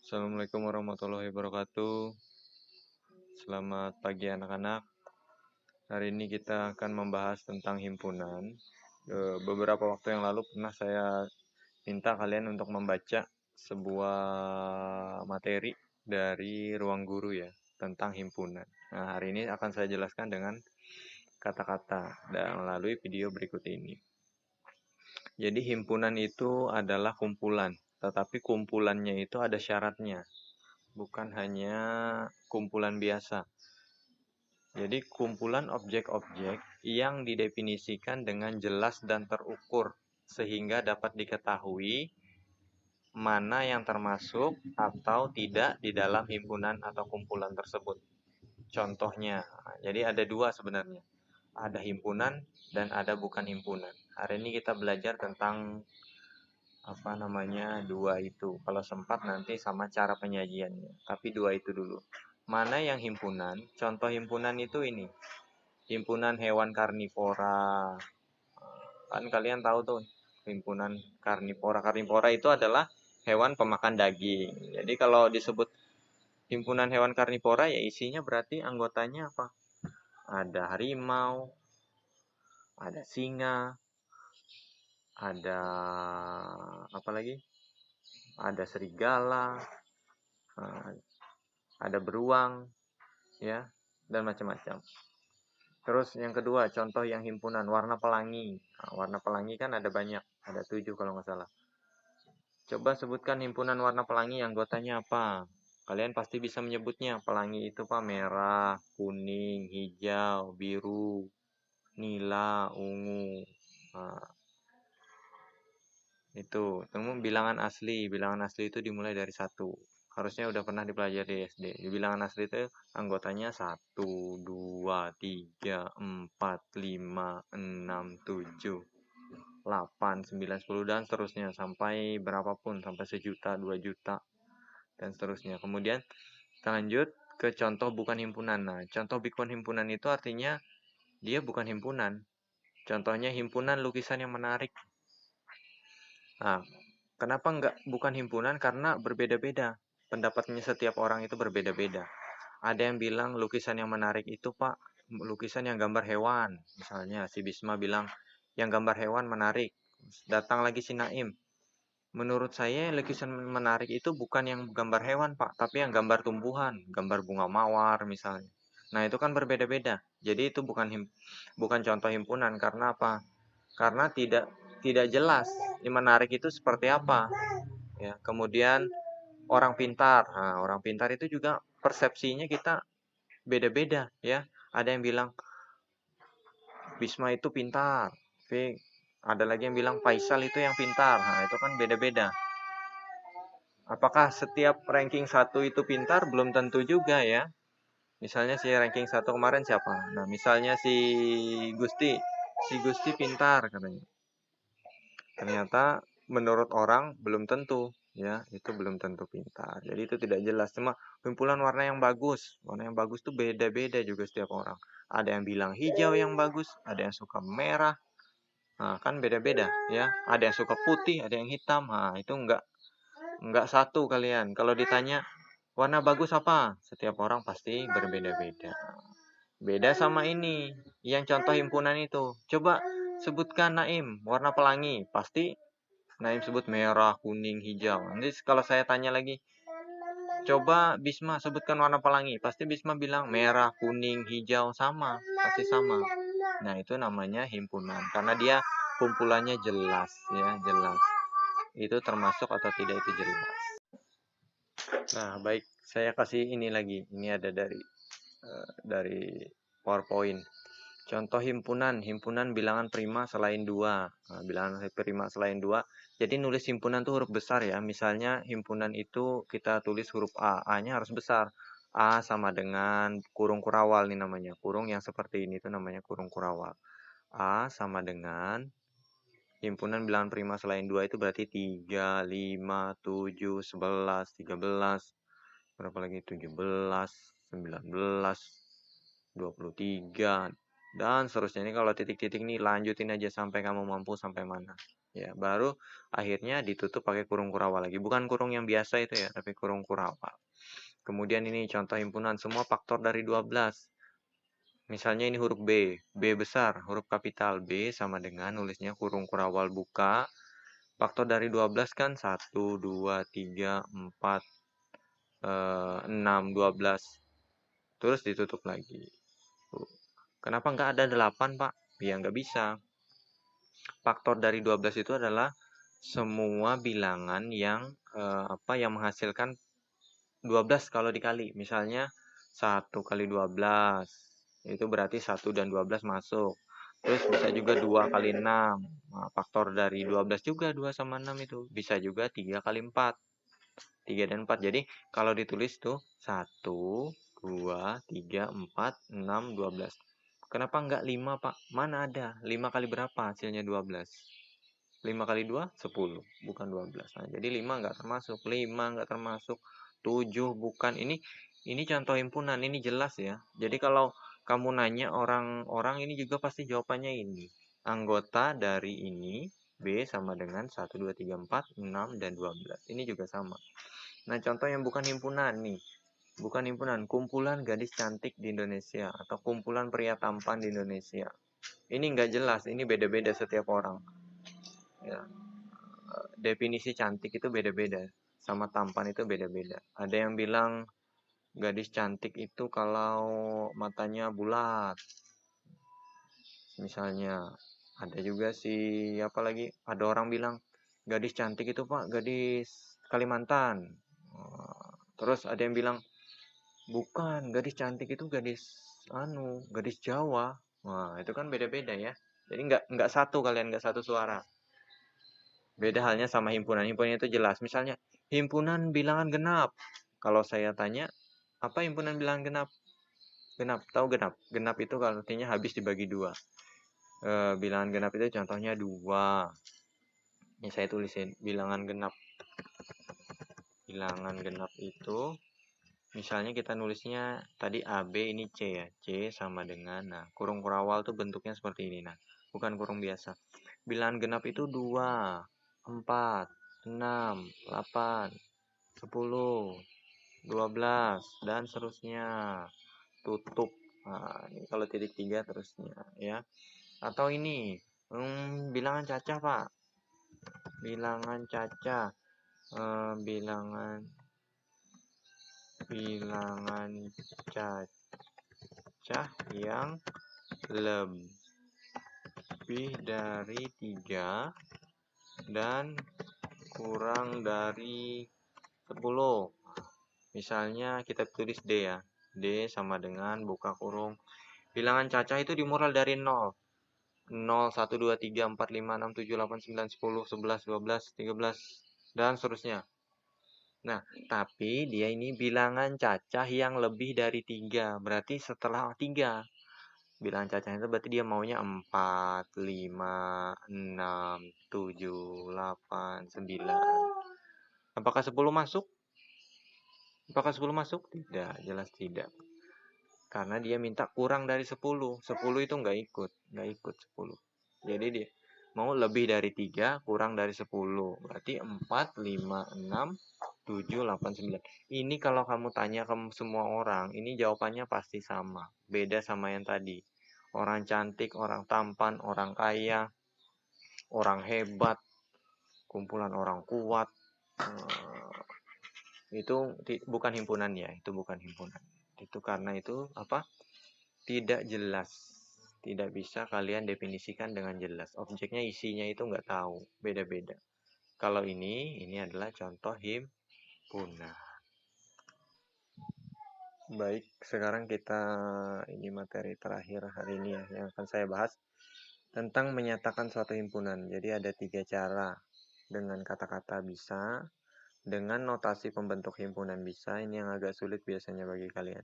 Assalamualaikum warahmatullahi wabarakatuh. Selamat pagi anak-anak. Hari ini kita akan membahas tentang himpunan. Beberapa waktu yang lalu pernah saya minta kalian untuk membaca sebuah materi dari ruang guru ya, tentang himpunan. Nah, hari ini akan saya jelaskan dengan kata-kata dan melalui video berikut ini. Jadi himpunan itu adalah kumpulan, tetapi kumpulannya itu ada syaratnya. Bukan hanya kumpulan biasa. Jadi kumpulan objek-objek yang didefinisikan dengan jelas dan terukur sehingga dapat diketahui mana yang termasuk atau tidak di dalam himpunan atau kumpulan tersebut. Contohnya, jadi ada dua sebenarnya. Ada himpunan dan ada bukan himpunan. Hari ini kita belajar tentang dua itu. Kalau sempat nanti sama cara penyajiannya. Tapi dua itu dulu. Mana yang himpunan? Contoh himpunan itu ini. Himpunan hewan karnivora. Kan kalian tahu tuh himpunan karnivora. Karnivora itu adalah hewan pemakan daging. Jadi kalau disebut himpunan hewan karnivora ya isinya berarti anggotanya apa? Ada harimau, ada singa, ada apa lagi? Ada serigala, ada beruang, ya, dan macam-macam. Terus yang kedua, contoh yang himpunan warna pelangi. Nah, warna pelangi kan ada banyak, ada 7 kalau nggak salah. Coba sebutkan himpunan warna pelangi, anggotanya apa? Kalian pasti bisa menyebutnya. Pelangi itu apa? Merah, kuning, hijau, biru, nila, ungu. Nah, itu. Temu bilangan asli. Bilangan asli itu dimulai dari 1. Harusnya udah pernah dipelajari di SD. Di bilangan asli itu anggotanya 1, 2, 3, 4, 5, 6, 7, 8, 9, 10, dan seterusnya. Sampai berapapun. Sampai 1 juta, 2 juta, dan seterusnya. Kemudian kita lanjut ke contoh bukan himpunan. Nah, contoh bukan himpunan itu artinya dia bukan himpunan. Contohnya himpunan lukisan yang menarik. Nah, kenapa bukan himpunan? Karena berbeda-beda. Pendapatnya setiap orang itu berbeda-beda. Ada yang bilang lukisan yang menarik itu, Pak, lukisan yang gambar hewan. Misalnya si Bisma bilang yang gambar hewan menarik. Datang lagi si Naim. Menurut saya lukisan menarik itu bukan yang gambar hewan, Pak, tapi yang gambar tumbuhan, gambar bunga mawar misalnya. Nah, itu kan berbeda-beda. Jadi itu bukan contoh himpunan karena apa? Karena tidak jelas yang menarik itu seperti apa. Ya, kemudian orang pintar. Nah, orang pintar itu juga persepsinya kita beda-beda ya. Ada yang bilang Bisma itu pintar, tapi ada lagi yang bilang Faisal itu yang pintar. Nah, itu kan beda-beda. Apakah setiap ranking 1 itu pintar? Belum tentu juga ya. Misalnya si ranking 1 kemarin siapa? Nah, misalnya si Gusti. Si Gusti pintar katanya. Ternyata menurut orang belum tentu ya, itu belum tentu pintar. Jadi itu tidak jelas. Cuma kumpulan warna yang bagus. Warna yang bagus tuh beda-beda juga setiap orang. Ada yang bilang hijau yang bagus, ada yang suka merah. Nah, kan beda-beda ya. Ada yang suka putih, ada yang hitam. Nah, itu enggak satu kalian. Kalau ditanya warna bagus apa? Setiap orang pasti berbeda-beda. Beda sama ini, yang contoh himpunan itu. Coba sebutkan Naim, warna pelangi. Pasti Naim sebut merah, kuning, hijau. Nanti kalau saya tanya lagi, coba Bisma sebutkan warna pelangi. Pasti Bisma bilang merah, kuning, hijau, sama. Pasti sama. Nah, itu namanya himpunan. Karena dia kumpulannya jelas, ya, jelas. Itu termasuk atau tidak itu jelas. Nah, baik. Saya kasih ini lagi. Ini ada dari PowerPoint. Contoh himpunan bilangan prima selain 2. Nah, bilangan prima selain 2. Jadi nulis himpunan tuh huruf besar ya. Misalnya himpunan itu kita tulis huruf A. A-nya harus besar. A sama dengan kurung kurawal nih namanya. Kurung yang seperti ini tuh namanya kurung kurawal. A sama dengan himpunan bilangan prima selain 2 itu berarti 3, 5, 7, 11, 13. Berapa lagi? 17, 19, 23, dan seterusnya. Ini kalau titik-titik nih lanjutin aja sampai kamu mampu sampai mana. Ya, baru akhirnya ditutup pakai kurung kurawal lagi. Bukan kurung yang biasa itu ya, tapi kurung kurawal. Kemudian ini contoh himpunan semua faktor dari 12. Misalnya ini huruf B, B besar, huruf kapital B sama dengan nulisnya kurung kurawal buka. Faktor dari 12 kan 1, 2, 3, 4, 6, 12. Terus ditutup lagi. Kenapa nggak ada 8, Pak? Ya nggak bisa. Faktor dari 12 itu adalah semua bilangan yang yang menghasilkan 12 kalau dikali. Misalnya 1 kali 12 itu berarti 1 dan 12 masuk. Terus bisa juga 2 kali 6. Nah, faktor dari 12 juga 2 sama 6 itu. Bisa juga 3 kali 4. 3 dan 4. Jadi kalau ditulis tuh 1, 2, 3, 4, 6, 12. Kenapa enggak 5, Pak? Mana ada? 5 kali berapa hasilnya 12? 5 kali 2, 10. Bukan 12. Nah, jadi 5 enggak termasuk. 5 enggak termasuk. 7 bukan. Ini contoh himpunan. Ini jelas ya. Jadi kalau kamu nanya orang-orang ini juga pasti jawabannya ini. Anggota dari ini B sama dengan 1, 2, 3, 4, 6, dan 12. Ini juga sama. Nah, contoh yang bukan himpunan nih. Bukan himpunan, kumpulan gadis cantik di Indonesia atau kumpulan pria tampan di Indonesia. Ini nggak jelas, ini beda-beda setiap orang. Ya, definisi cantik itu beda-beda, sama tampan itu beda-beda. Ada yang bilang gadis cantik itu kalau matanya bulat, misalnya. Ada juga sih, apalagi ada orang bilang gadis cantik itu Pak, gadis Kalimantan. Terus ada yang bilang bukan, gadis cantik itu gadis Jawa. Wah, itu kan beda-beda ya. Jadi nggak satu kalian, nggak satu suara. Beda halnya sama himpunan. Himpunan itu jelas. Misalnya, himpunan bilangan genap. Kalau saya tanya, apa himpunan bilangan genap? Genap, tahu genap? Genap itu kalau artinya habis dibagi dua. Bilangan genap itu contohnya 2. Ini saya tulisin, bilangan genap. Bilangan genap itu misalnya kita nulisnya tadi AB, ini C ya. C sama dengan, nah, kurung kurawal tuh bentuknya seperti ini. Nah, bukan kurung biasa. Bilangan genap itu 2, 4, 6, 8, 10, 12, dan seterusnya. Tutup. Nah, ini kalau titik 3 terusnya ya. Atau ini, bilangan cacah, Pak. Bilangan cacah. Bilangan cacah yang lebih dari 3 dan kurang dari 10. Misalnya kita tulis D ya. D sama dengan buka kurung. Bilangan cacah itu dimulai dari 0. 0, 1, 2, 3, 4, 5, 6, 7, 8, 9, 10, 11, 12, 13, dan seterusnya. Nah, tapi dia ini bilangan cacah yang lebih dari 3. Berarti setelah 3. Bilangan cacah itu berarti dia maunya 4, 5, 6, 7, 8, 9. Apakah 10 masuk? Apakah 10 masuk? Tidak, jelas tidak. Karena dia minta kurang dari 10. 10 itu nggak ikut 10. Jadi dia mau lebih dari 3, kurang dari 10. Berarti 4, 5, 6, 7, 8, 9. Ini kalau kamu tanya ke semua orang, ini jawabannya pasti sama. Beda sama yang tadi. Orang cantik, orang tampan, orang kaya, orang hebat, kumpulan orang kuat. Itu bukan himpunan ya, itu bukan himpunan. Itu karena itu apa? Tidak jelas. Tidak bisa kalian definisikan dengan jelas. Objeknya, isinya itu nggak tahu. Beda-beda. Kalau ini adalah contoh himpunan. Baik, sekarang kita ini materi terakhir hari ini ya, yang akan saya bahas tentang menyatakan suatu himpunan. Jadi ada 3 cara. Dengan kata-kata bisa, dengan notasi pembentuk himpunan bisa, ini yang agak sulit biasanya bagi kalian.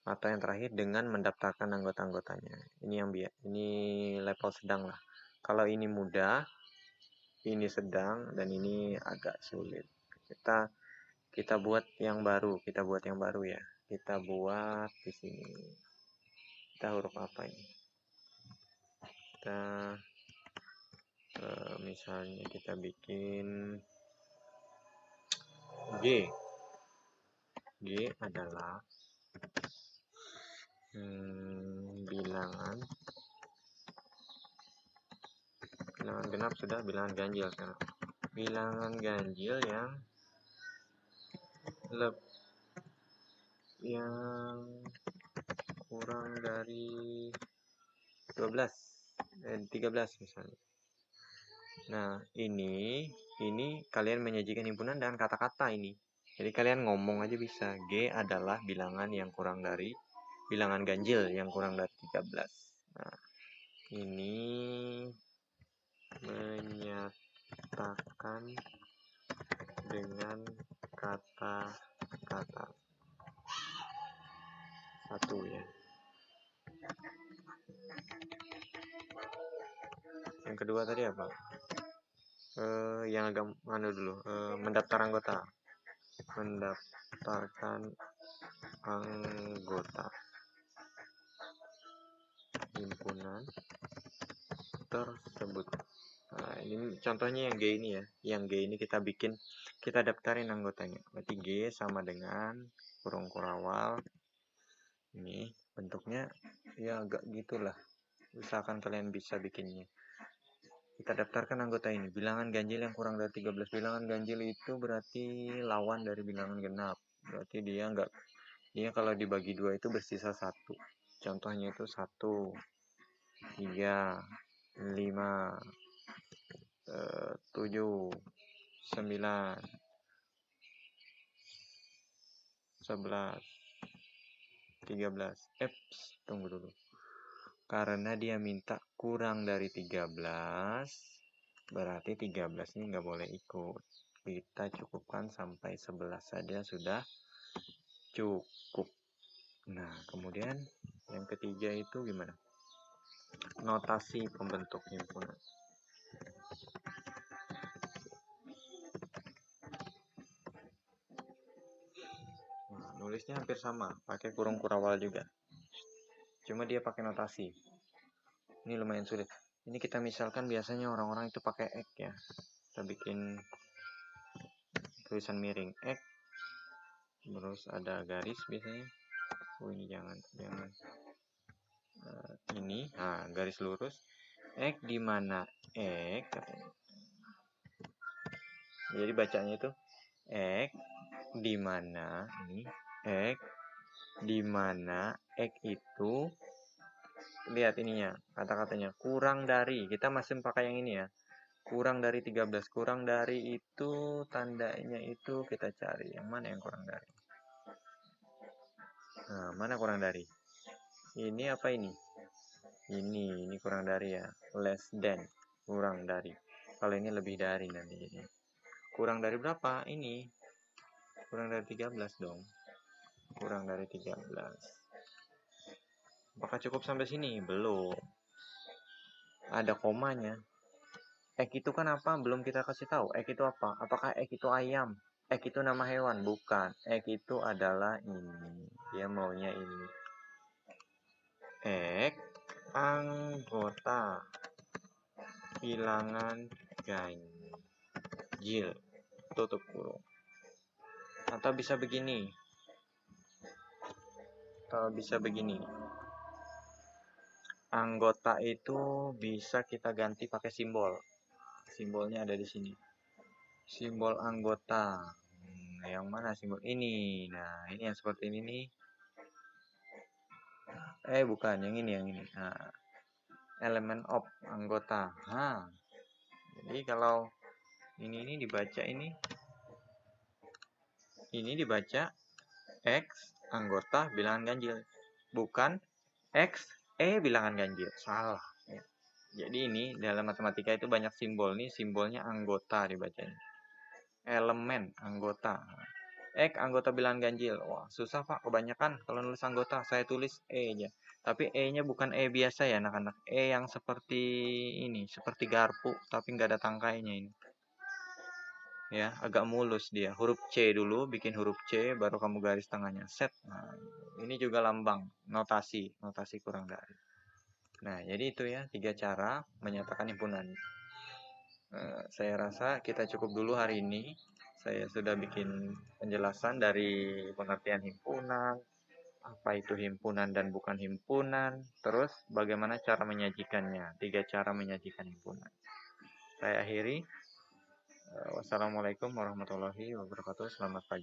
Atau yang terakhir dengan mendaftarkan anggota-anggotanya. Ini level sedang lah. Kalau ini mudah, ini sedang, dan ini agak sulit. Kita buat yang baru, ya. Kita buat di sini. Kita huruf apa ini? Kita Misalnya kita bikin G. G adalah bilangan genap sudah, bilangan ganjil sekarang. Bilangan ganjil yang kurang dari 13 misalnya. Nah, ini kalian menyajikan himpunan dengan kata-kata ini. Jadi kalian ngomong aja bisa. G adalah bilangan yang kurang dari bilangan ganjil yang kurang dari 13. Nah, ini menyatakan dengan kata-kata. Satu ya. Yang kedua tadi apa? Yang agak dulu. Mendaftar anggota. Mendaftarkan anggota himpunan tersebut. Nah, ini contohnya yang G ini ya. Yang G ini kita daftarin anggotanya. Berarti G sama dengan kurung kurawal. Ini bentuknya ya agak gitulah. Usahakan kalian bisa bikinnya. Kita daftarkan anggota ini. Bilangan ganjil yang kurang dari 13. Bilangan ganjil itu berarti lawan dari bilangan genap. Berarti dia kalau dibagi 2 itu bersisa 1. Contohnya itu 1, 3, 5, 7, 9, 11, 13. Tunggu dulu. Karena dia minta kurang dari 13, berarti 13 ini nggak boleh ikut. Kita cukupkan sampai 11 saja sudah cukup. Nah, kemudian yang ketiga itu gimana? Notasi pembentuk himpunan. Nah, nulisnya hampir sama, pakai kurung kurawal juga. Cuma dia pakai notasi. Ini lumayan sulit. Ini kita misalkan biasanya orang-orang itu pakai X ya. Kita bikin tulisan miring X. Terus ada garis biasanya. Ini jangan. Ini, garis lurus. X di mana X? Jadi bacanya itu X di mana ini X di mana X itu, lihat ininya, kata-katanya kurang dari, kita masih pakai yang ini ya, kurang dari 13. Kurang dari itu tandanya itu kita cari yang mana yang kurang dari. Nah, mana kurang dari? Ini apa ini? Ini kurang dari ya, less than, kurang dari. Kalau ini lebih dari nanti jadi. Kurang dari berapa? Ini kurang dari 13 dong. Kurang dari 13. Apakah cukup sampai sini? Belum. Ada komanya. X itu kan apa? Belum kita kasih tahu. X itu apa? Apakah X itu ayam? X itu nama hewan? Bukan. X itu adalah ini. Dia maunya ini. X anggota bilangan ganjil. Tutup kurung. Atau bisa begini. Anggota itu bisa kita ganti pakai simbol. Simbolnya ada di sini. Simbol anggota. Yang mana simbol ini? Nah, ini yang seperti ini nih. Bukan, yang ini. Nah, elemen of anggota. Jadi kalau ini dibaca ini dibaca X anggota bilangan ganjil, bukan X bilangan ganjil. Salah. Jadi ini dalam matematika itu banyak simbol nih, simbolnya anggota dibacanya. Elemen anggota. X anggota bilangan ganjil. Wah, susah Pak, kebanyakan kalau nulis anggota. Saya tulis E aja. Tapi E-nya bukan E biasa ya anak-anak. E yang seperti ini, seperti garpu, tapi nggak ada tangkainya ini. Ya, agak mulus dia. Huruf C dulu, bikin huruf C, baru kamu garis tengahnya. Set. Nah, ini juga lambang, notasi kurang dari. Nah, jadi itu ya, 3 cara menyatakan himpunan. Saya rasa kita cukup dulu hari ini. Saya sudah bikin penjelasan dari pengertian himpunan, apa itu himpunan dan bukan himpunan, terus bagaimana cara menyajikannya, 3 cara menyajikan himpunan. Saya akhiri. Wassalamualaikum warahmatullahi wabarakatuh. Selamat pagi.